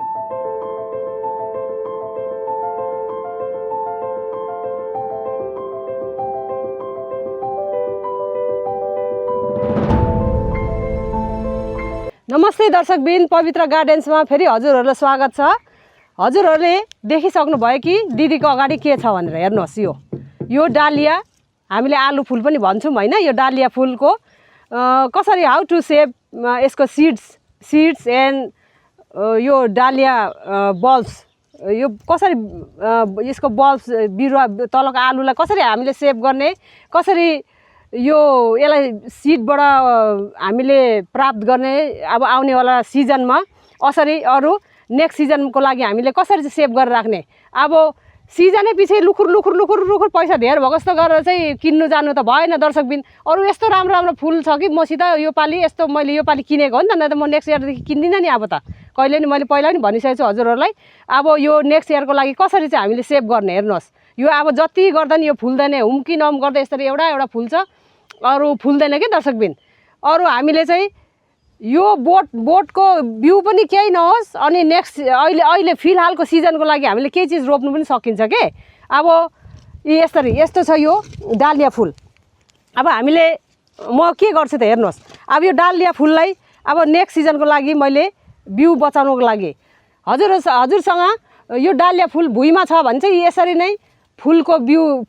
नमस्ते दर्शकबिन, पवित्र गार्डन्समा फेरि हजुरहरूलाई स्वागत छ। हजुरहरूले देखिसक्नुभयो कि दिदीको अगाडि के छ भनेर। हेर्नुहोस्, यो डालिया, हामीले आलु फुल पनि भन्छौँ होइन। यो डालिया फुलको कसरी हाउ टु सेभ यसको सिड्स एन्ड यो डालिया बल्ब्स, यो कसरी यसको बल्ब्स बिरुवा तलको आलुलाई कसरी हामीले सेभ गर्ने, कसरी यसलाई सिडबाट हामीले प्राप्त गर्ने, अब आउनेवाला सिजनमा असरी अरू नेक्स्ट सिजनको लागि हामीले कसरी चाहिँ सेभ गरेर राख्ने। अब सिजनै पछि लुखुर पैसा धेर भएको जस्तो गरेर चाहिँ किन्नु जानु त भएन दर्शकबिन। अरू यस्तो राम्रो राम्रो फुल छ कि मसित योपालि यस्तो मैले योपालि किनेको हो नि त, न त म नेक्स्ट इयरदेखि किन्दिनँ नि। अब त कहिले नि मैले पहिला पनि भनिसकेको छु हजुरहरूलाई। अब यो नेक्स्ट इयरको लागि कसरी चाहिँ हामीले सेभ गर्ने। हेर्नुहोस्, यो अब जति गर्दा नि यो फुल्दैन, हुम कि नहुम गर्दा यसरी एउटा फुल्छ, अरू फुल्दैन के दर्शकबिन। अरू हामीले चाहिँ यो बोटको बिउ पनि केही नहोस्, अनि नेक्स्ट अहिले फिलहालको सिजनको लागि हामीले केही चिज रोप्नु पनि सकिन्छ के। अब यस्तो छ यो डालिया फुल। अब हामीले म के गर्छु त हेर्नुहोस्, अब यो डालिया फुललाई अब नेक्स्ट सिजनको लागि मैले बिउ बचाउनुको लागि हजुरसँग यो डालिया फुल भुइँमा छ भने चाहिँ यसरी नै फुलको बिउ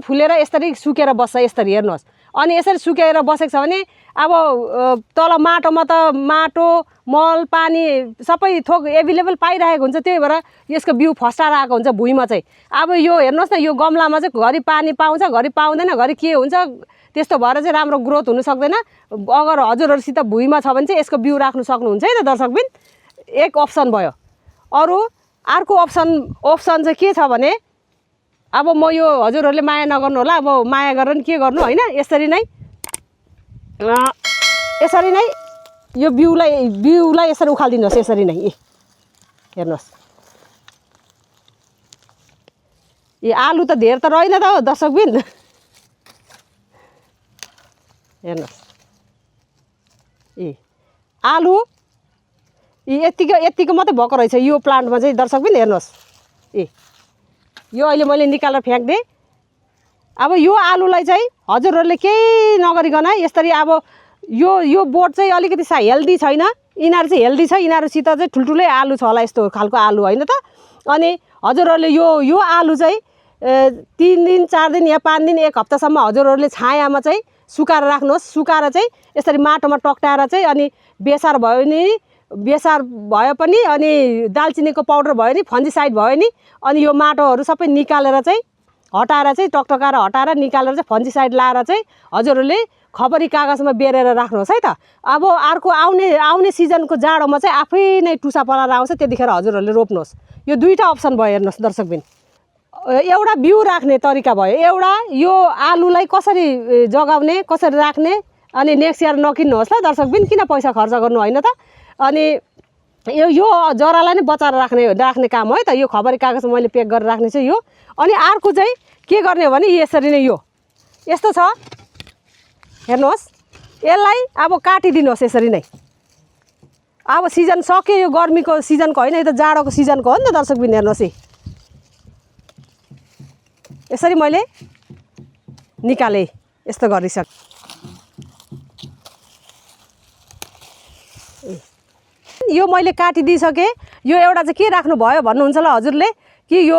फुलेर यसरी सुकेर बस्छ। यसरी हेर्नुहोस्, अनि यसरी सुकेर बसेको छ भने अब तल माटोमा त माटो मल पानी सबै थोक एभाइलेबल पाइरहेको हुन्छ, त्यही भएर यसको बिउ फस्टाएर आएको हुन्छ भुइँमा चाहिँ। अब यो हेर्नुहोस् न, यो गमलामा चाहिँ घरि पानी पाउँछ, घरि पाउँदैन, घरि के हुन्छ, त्यस्तो भएर चाहिँ राम्रो ग्रोथ हुन सक्दैन। अगर हजुरहरूसित भुइँमा छ भने चाहिँ यसको बिउ राख्नु सक्नुहुन्छ है त दर्शकबिन। एक अप्सन भयो। अर्को अप्सन चाहिँ के छ भने, अब म यो हजुरहरूले माया नगर्नु होला, अब माया गरेर के गर्नु होइन, यसरी नै यो बिउलाई यसरी उखालिदिनुहोस्। यसरी नै हेर्नुहोस्, आलु त धेर त रहेन त हो दर्शकबिन। हेर्नुहोस्, आलु यतिको मात्रै भएको रहेछ यो प्लान्टमा चाहिँ दर्शकबिन। हेर्नुहोस्, यो अहिले मैले निकालेर फ्याँक्दिएँ। अब यो आलुलाई चाहिँ हजुरहरूले केही नगरिकन यसरी, अब यो बोट चाहिँ अलिकति हेल्दी छैन, यिनीहरू चाहिँ हेल्दी छ, यिनीहरूसित चाहिँ ठुल्ठुलै आलु छ होला, यस्तो खालको आलु होइन त। अनि हजुरहरूले यो आलु चाहिँ 3 दिन 4 दिन या 5 दिन 1 हप्तासम्म हजुरहरूले छायामा चाहिँ सुकाएर राख्नुहोस्। सुकाएर चाहिँ यसरी माटोमा टक्टाएर चाहिँ, अनि बेसार भयो पनि अनि दालचिनीको पाउडर भयो नि, फन्जिसाइड भयो नि, अनि यो माटोहरू सबै निकालेर चाहिँ हटाएर चाहिँ टकटकाएर हटाएर निकालेर चाहिँ फन्जिसाइड लाएर चाहिँ हजुरहरूले खबरी कागजमा बेरेर राख्नुहोस् है त। अब अर्को आउने सिजनको जाडोमा चाहिँ आफै नै टुसा पराएर आउँछ, त्यतिखेर हजुरहरूले रोप्नुहोस्। यो दुईवटा अप्सन भयो हेर्नुहोस् दर्शकबिन। एउटा बिउ राख्ने तरिका भयो, एउटा यो आलुलाई कसरी जगाउने, कसरी राख्ने। अनि नेक्स्ट इयर नकिन्नुहोस् ल दर्शकबिन, किन पैसा खर्च गर्नु होइन त। अनि यो जरालाई नै बचाएर राख्ने काम हो है त। यो खबरी कागज मैले पेक गरेर राख्ने चाहिँ यो। अनि अर्को चाहिँ के गर्ने भने यसरी नै यस्तो छ हेर्नुहोस्, यसलाई अब काटिदिनुहोस् यसरी नै। अब सिजन सक्यो, यो गर्मीको सिजनको होइन, यो त जाडोको सिजनको हो नि त दर्शकबिन। हेर्नुहोस्, यसरी मैले निकालेँ, यस्तो गरिसकेँ। यो मैले काटिदिइसकेँ। यो एउटा चाहिँ के राख्नुभयो भन्नुहुन्छ ल हजुरले, कि यो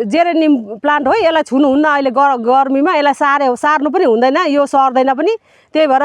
जेरेनियम प्लान्ट हो, यसलाई छुनुहुन्न अहिले गर्मीमा, यसलाई सार्नु पनि हुँदैन, यो सर्दैन पनि, त्यही भएर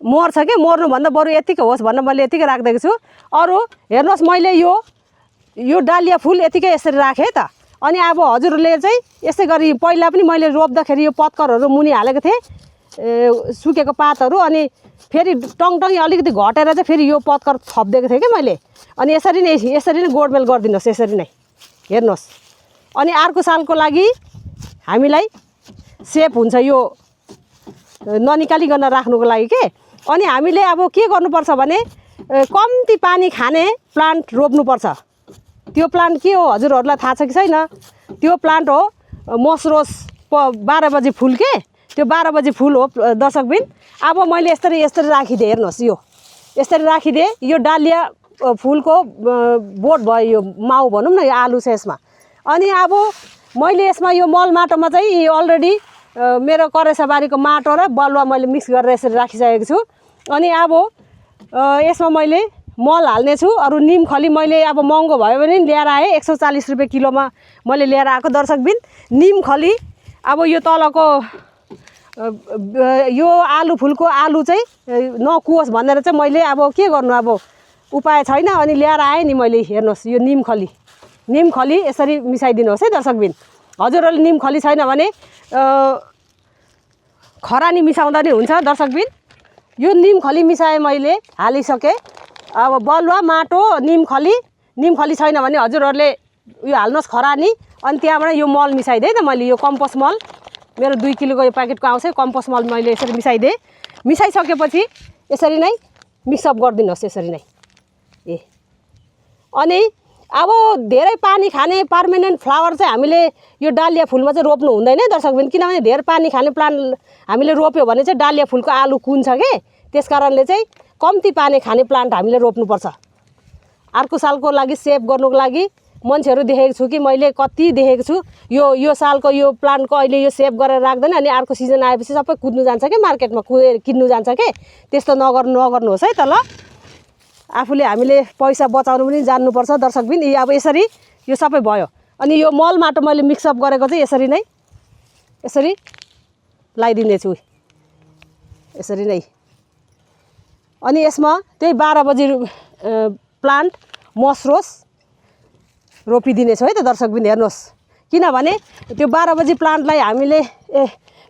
मर्छ के। मर्नुभन्दा बरु यतिकै होस् भनेर मैले यतिकै राखिदिएको छु। अरू हेर्नुहोस्, मैले यो डालिया फुल यतिकै यसरी राखेँ त। अनि अब हजुरले चाहिँ यसै गरी पहिला पनि मैले रोप्दाखेरि यो पत्करहरू मुनि हालेको थिएँ, सुकेको पातहरू, अनि फेरि टङटङी अलिकति घटेर चाहिँ फेरि यो पत्कर थपिदिएको थिएँ कि मैले। अनि यसरी नै गोडमेल गरिदिनुहोस्, यसरी नै हेर्नुहोस्। अनि अर्को सालको लागि हामीलाई सेफ हुन्छ यो ननिकालिकन राख्नुको लागि के। अनि हामीले अब के गर्नुपर्छ भने कम्ती पानी खाने प्लान्ट रोप्नुपर्छ। त्यो प्लान्ट के हो हजुरहरूलाई थाहा छ कि छैन? त्यो प्लान्ट हो मसरोस 12 बजी फुल के। त्यो 12 बजी फुल हो दर्शकबिन। अब मैले यसरी राखिदिएँ, हेर्नुहोस्, यो यसरी राखिदिएँ। यो डालिया फुलको बोट भयो, यो माउ भनौँ न, यो आलु छ यसमा। अनि अब मैले यसमा यो मल माटोमा चाहिँ अलरेडी मेरो करेसाबारीको माटो र बलुवा मैले मिक्स गरेर यसरी राखिसकेको छु। अनि अब यसमा मैले मल हाल्नेछु। अरू निमखली मैले अब महँगो भयो भने ल्याएर आएँ, 140 रुपियाँ किलोमा मैले ल्याएर आएको दर्शकबिन। निमखली अब यो तलको यो आलु फुलको आलु चाहिँ नकुहोस् भनेर चाहिँ मैले अब के गर्नु, अब उपाय छैन। अनि ल्याएर आएँ नि मैले। हेर्नुहोस् यो निमखली यसरी मिसाइदिनुहोस् है दर्शकबिन। हजुरहरूले निमखली छैन भने खरानी मिसाउँदा नि हुन्छ दर्शकबिन। यो निमखली मिसाएँ मैले, हालिसकेँ। अब बलुवा माटो निमखली छैन भने हजुरहरूले यो हाल्नुहोस् खरानी। अनि त्यहाँबाट यो मल मिसाइदिएँ त मैले, यो कम्पोस्ट मल मेरो 2 किलोको यो प्याकेटको आउँछ। कम्पोस्ट मल मैले यसरी मिसाइदिएँ। मिसाइसकेपछि यसरी नै मिक्सअप गरिदिनुहोस्, यसरी नै। अनि अब धेरै पानी खाने पर्मानेन्ट फ्लावर चाहिँ हामीले यो डालिया फुलमा चाहिँ रोप्नु हुँदैन है दर्शकबिन। किनभने धेरै पानी खाने प्लान्ट हामीले रोप्यो भने चाहिँ डालिया फुलको आलु कुन्छ के, त्यस कारणले चाहिँ कम्ती पानी खाने प्लान्ट हामीले रोप्नुपर्छ। अर्को सालको लागि सेभ गर्नुको लागि मान्छेहरू देखेको छु कि मैले, कति देखेको छु। यो सालको यो प्लान्टको अहिले यो सेभ गरेर राख्दैन, अनि अर्को सिजन आएपछि सबै कुद्नु जान्छ कि मार्केटमा, किन्नु जान्छ कि। त्यस्तो नगर्नुहोस् है त ल। आफूले हामीले पैसा बचाउनु पनि जान्नुपर्छ दर्शकबिन। अब यसरी यो सबै भयो। अनि यो मल माटो मैले मिक्सअप गरेको चाहिँ यसरी नै यसरी लगाइदिनेछु, यसरी नै। अनि यसमा त्यही 12 बजी प्लान्ट मसरोस रोपिदिनेछु है त दर्शकबिन। हेर्नुहोस्, किनभने त्यो 12 बजी प्लान्टलाई हामीले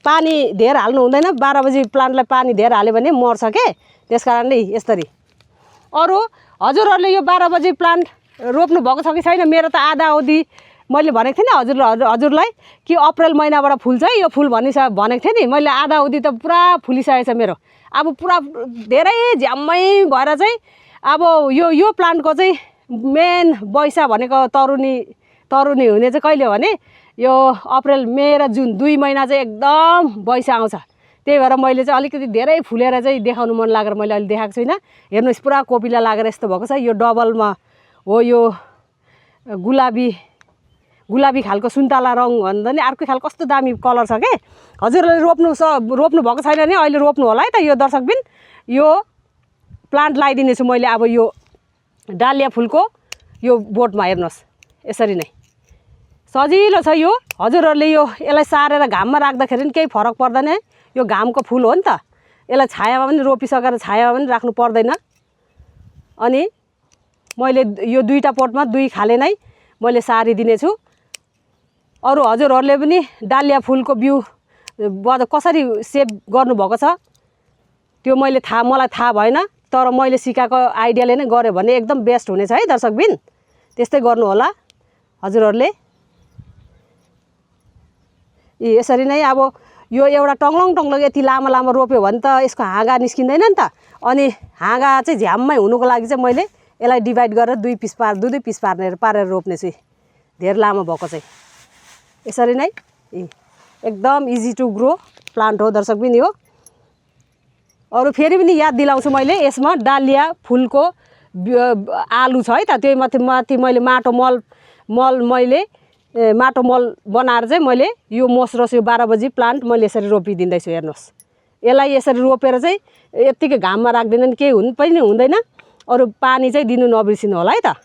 पानी धेर हाल्नु हुँदैन। 12 बजी प्लान्टलाई पानी धेर हाल्यो भने मर्छ के, त्यस कारणले यसरी। अरू हजुरहरूले यो 12 बजी प्लान्ट रोप्नु भएको छ कि छैन? मेरो त आधा अवधि मैले भनेको थिएँ नि हजुरलाई कि अप्रिल महिनाबाट फुल्छ है यो फुल भनेको थिएँ नि मैले। आधा अवधि त पुरा फुलिसकेको छ मेरो। अब पुरा धेरै झ्याम्मै भएर चाहिँ अब यो प्लान्टको चाहिँ मेन बैसा भनेको तरुनी हुने चाहिँ कहिले हो भने यो अप्रिल मे र जुन 2 महिना चाहिँ एकदम बैसा आउँछ। त्यही भएर मैले चाहिँ अलिकति धेरै फुलेर चाहिँ देखाउनु मन लागेर मैले अहिले देखाएको छुइनँ। हेर्नुहोस् पुरा कोपिला लागेर यस्तो भएको छ। यो डबलमा हो, यो गुलाबी खालको सुन्तला रङ भन्दा नि अर्कै खालको कस्तो दामी कलर छ के। हजुरहरूले रोप्नु भएको छैन भने अहिले रोप्नु होला है त यो दर्शकबिन। यो प्लान्ट लगाइदिनेछु मैले अब यो डालिया फुलको यो बोटमा। हेर्नुहोस् यसरी नै सजिलो छ यो। हजुरहरूले यसलाई सारेर घाममा राख्दाखेरि पनि केही फरक पर्दैन। यो घामको फुल हो नि त, यसलाई छायामा पनि रोपिसकेर छायामा पनि राख्नु पर्दैन। अनि मैले यो 2टा पोटमा 2 खाले नै मैले सारिदिनेछु। अरू हजुरहरूले पनि डालिया फुलको बिउ कसरी सेभ गर्नुभएको छ त्यो मलाई थाहा भएन, तर मैले सिकाएको आइडियाले नै गऱ्यो भने एकदम बेस्ट हुनेछ है दर्शकबिन। त्यस्तै गर्नु होला हजुरहरूले। यसरी नै अब यो एउटा टङ्लङ यति लामो रोप्यो भने त यसको हाँगा निस्किँदैन नि त। अनि हाँगा चाहिँ झ्याम्मै हुनुको लागि चाहिँ मैले यसलाई डिभाइड गरेर 2 पिस पारेर रोप्नेछु। धेरै लामो भएको चाहिँ यसरी नै एकदम इजी टु ग्रो प्लान्ट हो दर्शकबिन यो। अरू फेरि पनि याद दिलाउँछु मैले, यसमा डालिया फुलको आलु छ है त। त्यो माथि मैले माटो मल बनाएर चाहिँ मैले यो मसरोस यो 12 बजी प्लान्ट मैले यसरी रोपिदिँदैछु। हेर्नुहोस् यसलाई यसरी रोपेर चाहिँ यत्तिकै घाममा राख्दैन केही पनि हुँदैन। अरू पानी चाहिँ दिनु नबिर्सिनु होला है त।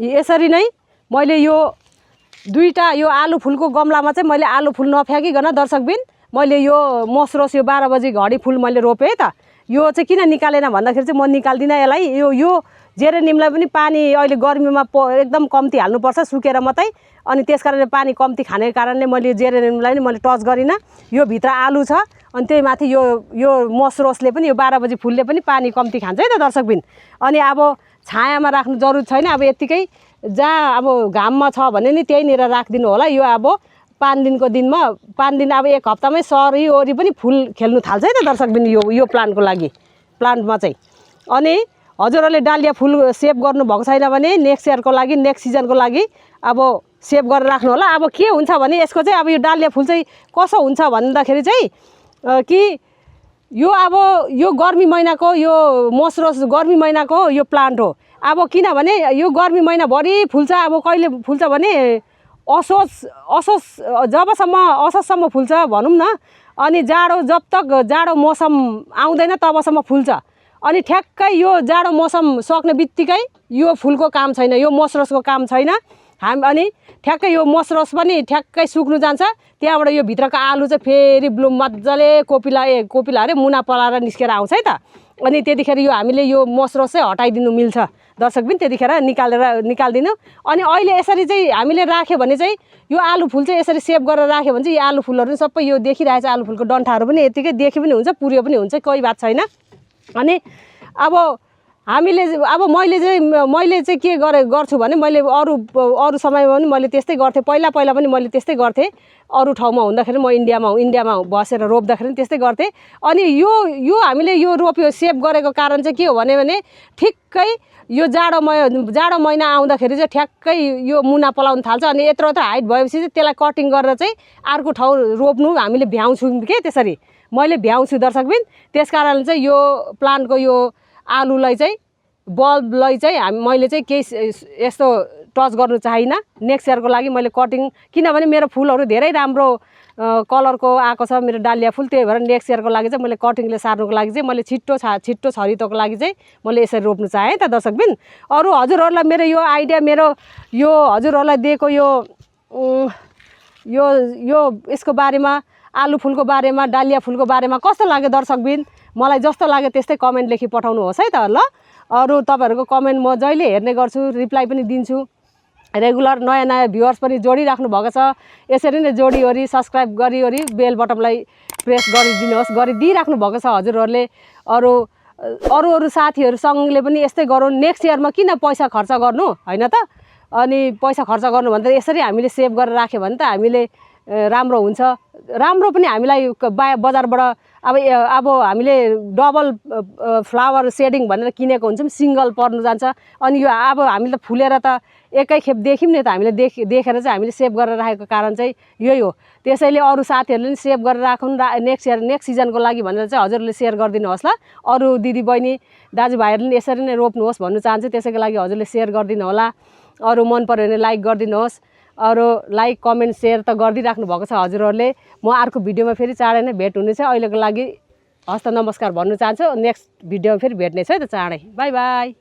यसरी नै मैले यो 2टा यो आलु फुलको गमलामा चाहिँ मैले आलु फुल नफ्याँकिकन दर्शकबिन मैले यो मसरोस यो 12 बजी घडी फुल मैले रोपेँ त। यो चाहिँ किन निकालेन भन्दाखेरि चाहिँ म निकाल्दिनँ यसलाई। यो जेरेनियमलाई पनि पानी अहिले गर्मीमा एकदम कम्ती हाल्नुपर्छ, सुकेर मात्रै। अनि त्यस कारणले पानी कम्ती खाने कारणले मैले जेरेनियमलाई पनि मैले टच गरिनँ। यो भित्र आलु छ अनि त्यही माथि यो मसरोसले पनि यो 12 बजी फुलले पनि पानी कम्ती खान्छ है त दर्शकबिन। अनि अब छायामा राख्नु जरुरत छैन। अब यत्तिकै जहाँ अब घाममा छ भने नि त्यहीँनिर राखिदिनु होला। यो अब 5 दिनको दिनमा 5 दिन अब 1 हप्तामै सरीओरी पनि फुल खेल्नु थाल्छ है त दर्शकबिन यो प्लान्टको लागि, प्लान्टमा चाहिँ। अनि हजुरहरूले डालिया फुल सेभ गर्नुभएको छैन भने नेक्स्ट इयरको लागि, नेक्स्ट सिजनको लागि अब सेभ गरेर राख्नु होला। अब के हुन्छ भने यसको चाहिँ अब यो डालिया फुल चाहिँ कसो हुन्छ भन्दाखेरि चाहिँ कि यो अब यो गर्मी महिनाको यो मसरस गर्मी महिनाको यो प्लान्ट हो। अब किनभने यो गर्मी महिनाभरि फुल्छ। अब कहिले फुल्छ भने जबसम्म असोजसम्म फुल्छ भनौँ न। अनि जब तक जाडो मौसम आउँदैन तबसम्म फुल्छ। अनि ठ्याक्कै यो जाडो मौसम सक्ने बित्तिकै यो फुलको काम छैन, यो मसरसको काम छैन। अनि ठ्याक्कै यो मसरस पनि ठ्याक्कै सुक्नु जान्छ। त्यहाँबाट यो भित्रको आलु चाहिँ फेरि ब्लुम मजाले कोपिला अरे मुना पलाएर निस्केर आउँछ है त। अनि त्यतिखेर यो हामीले यो मसरस चाहिँ हटाइदिनु मिल्छ दर्शकबिन, त्यतिखेर निकालिदिनु। अनि अहिले यसरी चाहिँ हामीले राख्यो भने चाहिँ यो आलु फुल चाहिँ यसरी सेभ गरेर राख्यो भने चाहिँ यो आलु फुलहरू सबै यो देखिरहेछ। आलु फुलको डन्ठाहरू पनि यतिकै देखि पनि हुन्छ, पुर्यो पनि हुन्छ, कोही बात छैन। अनि अब मैले चाहिँ के गर्छु भने मैले अरू समयमा पनि मैले त्यस्तै गर्थेँ। पहिला पनि मैले त्यस्तै गर्थेँ। अरू ठाउँमा हुँदाखेरि म इन्डियामा बसेर रोप्दाखेरि पनि त्यस्तै गर्थेँ। अनि यो हामीले यो रोप्यो सेभ गरेको कारण चाहिँ के हो भने ठिक्कै यो जाडो महिना आउँदाखेरि चाहिँ ठ्याक्कै यो मुना पलाउन थाल्छ। अनि यत्रो हाइट भएपछि चाहिँ त्यसलाई कटिङ गरेर चाहिँ अर्को ठाउँ रोप्नु हामीले भ्याउँछौँ के। त्यसरी मैले भ्याउँछु दर्शकबिन। त्यस कारण चाहिँ यो प्लान्टको यो आलुलाई चाहिँ बल्बलाई चाहिँ मैले चाहिँ केही यस्तो टच गर्नु चाहिनँ। नेक्स्ट इयरको लागि मैले कटिङ, किनभने मेरो फुलहरू धेरै राम्रो कलरको आएको छ मेरो डालिया फुल। त्यही भएर नेक्स्ट इयरको लागि चाहिँ मैले कटिङले सार्नुको लागि चाहिँ मैले छिट्टो छरितोको लागि चाहिँ मैले यसरी रोप्नु चाहेँ त दर्शकबिन। अरू हजुरहरूलाई मेरो यो आइडिया, मेरो यो हजुरहरूलाई दिएको यो यसको बारेमा, आलु फुलको बारेमा, डालिया फुलको बारेमा कस्तो लाग्यो दर्शकबिन? मलाई जस्तो लाग्यो त्यस्तै कमेन्ट लेखी पठाउनुहोस् है त ल। अरू तपाईँहरूको कमेन्ट म जहिले हेर्ने गर्छु, रिप्लाई पनि दिन्छु। रेगुलर नयाँ भ्युअर्स पनि जोडिराख्नु भएको छ। यसरी नै जोडिओरी सब्सक्राइब गरिओरी बेल बटनलाई प्रेस गरिदिइराख्नु भएको छ हजुरहरूले। अरू साथीहरूसँगले पनि यस्तै गरौँ। नेक्स्ट इयरमा किन पैसा खर्च गर्नु होइन त। अनि पैसा खर्च गर्नु भन्दा यसरी हामीले सेभ गरेर राख्यो भने त हामीले राम्रो हुन्छ। राम्रो पनि हामीलाई बजारबाट अब हामीले डबल फ्लावर सेडिङ भनेर किनेको हुन्छौँ, सिङ्गल पर्नु जान्छ। अनि यो अब हामीले त फुलेर त एकै खेप देख्यौँ नि त। हामीले देखेर चाहिँ हामीले सेभ गरेर राखेको कारण चाहिँ यही हो। त्यसैले अरू साथीहरूले पनि सेभ गरेर राखौँ नेक्स्ट सिजनको लागि भनेर चाहिँ हजुरले सेयर गरिदिनुहोस् ल। अरू दिदीबहिनी दाजुभाइहरूले पनि यसरी नै रोप्नुहोस् भन्नु चाहन्छु। त्यसैको लागि हजुरले सेयर गरिदिनु होला। अरू मन पऱ्यो भने लाइक गरिदिनुहोस्। अरू लाइक कमेन्ट सेयर त गरिदिइराख्नु भएको छ हजुरहरूले। म अर्को भिडियोमा फेरि चाँडै नै भेट हुनेछ। अहिलेको लागि हस्त नमस्कार भन्नु चाहन्छु। नेक्स्ट भिडियोमा फेरि भेट्नेछु है त चाँडै। By by.